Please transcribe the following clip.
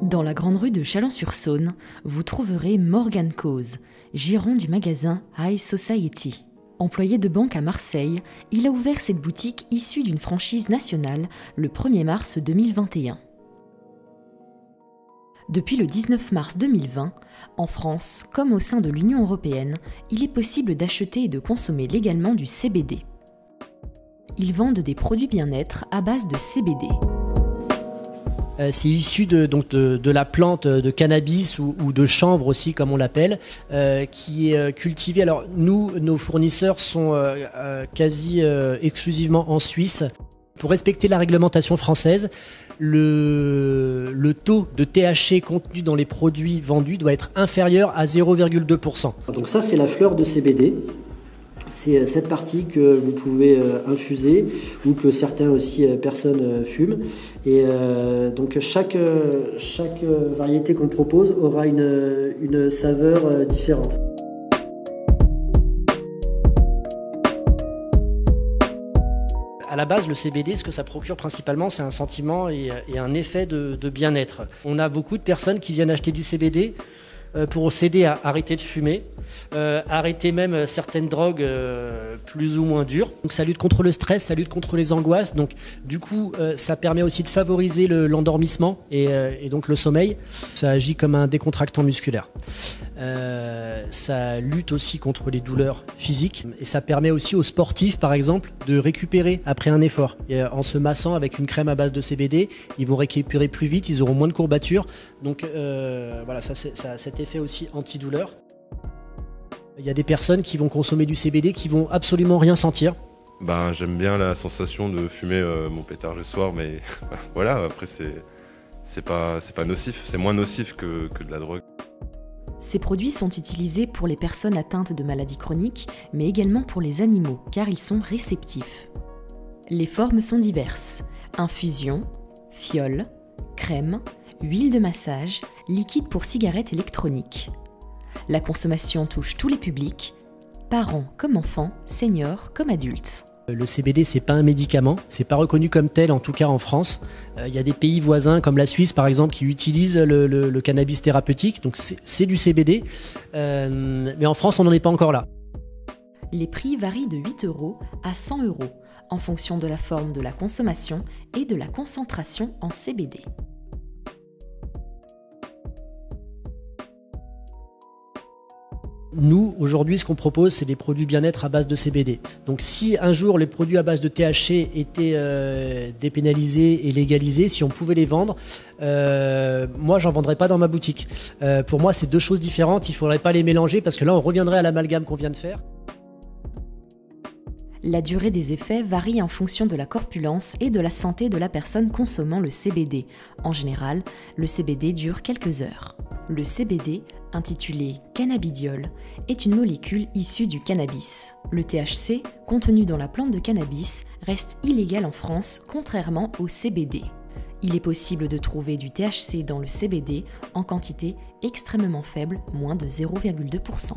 Dans la grande rue de Chalon-sur-Saône, vous trouverez Morgan Cause, gérant du magasin High Society. Employé de banque à Marseille, il a ouvert cette boutique issue d'une franchise nationale le 1er mars 2021. Depuis le 19 mars 2020, en France, comme au sein de l'Union européenne, il est possible d'acheter et de consommer légalement du CBD. Ils vendent des produits bien-être à base de CBD. C'est issu de la plante de cannabis ou de chanvre aussi, comme on l'appelle, qui est cultivée. Alors nous, nos fournisseurs sont quasi exclusivement en Suisse. Pour respecter la réglementation française, le taux de THC contenu dans les produits vendus doit être inférieur à 0,2%. Donc ça, c'est la fleur de CBD. C'est cette partie que vous pouvez infuser ou que certaines aussi personnes fument. Et donc chaque variété qu'on propose aura une saveur différente. À la base, le CBD, ce que ça procure principalement, c'est un sentiment et un effet de bien-être. On a beaucoup de personnes qui viennent acheter du CBD pour s'aider à arrêter de fumer, arrêter même certaines drogues plus ou moins dures. Donc ça lutte contre le stress, ça lutte contre les angoisses. Donc du coup, ça permet aussi de favoriser l'endormissement et donc le sommeil. Ça agit comme un décontractant musculaire. Ça lutte aussi contre les douleurs physiques et ça permet aussi aux sportifs, par exemple, de récupérer après un effort. Et en se massant avec une crème à base de CBD, ils vont récupérer plus vite, ils auront moins de courbatures. Donc voilà, ça a cet effet aussi antidouleur. Il y a des personnes qui vont consommer du CBD qui vont absolument rien sentir. J'aime bien la sensation de fumer mon pétard le soir, mais voilà, après c'est pas nocif, c'est moins nocif que de la drogue. Ces produits sont utilisés pour les personnes atteintes de maladies chroniques, mais également pour les animaux, car ils sont réceptifs. Les formes sont diverses: infusion, fiole, crème, huile de massage, liquide pour cigarettes électroniques. La consommation touche tous les publics, parents comme enfants, seniors comme adultes. Le CBD, c'est pas un médicament, c'est pas reconnu comme tel, en tout cas en France. Il y a des pays voisins comme la Suisse par exemple qui utilisent le cannabis thérapeutique, donc c'est du CBD, mais en France on n'en est pas encore là. Les prix varient de 8 € à 100 € en fonction de la forme de la consommation et de la concentration en CBD. Nous, aujourd'hui, ce qu'on propose, c'est des produits bien-être à base de CBD. Donc si un jour les produits à base de THC étaient dépénalisés et légalisés, si on pouvait les vendre, moi, j'en vendrais pas dans ma boutique. Pour moi, c'est deux choses différentes, il faudrait pas les mélanger parce que là, on reviendrait à l'amalgame qu'on vient de faire. La durée des effets varie en fonction de la corpulence et de la santé de la personne consommant le CBD. En général, le CBD dure quelques heures. Le CBD, intitulé cannabidiol, est une molécule issue du cannabis. Le THC, contenu dans la plante de cannabis, reste illégal en France, contrairement au CBD. Il est possible de trouver du THC dans le CBD en quantité extrêmement faible, moins de 0,2%.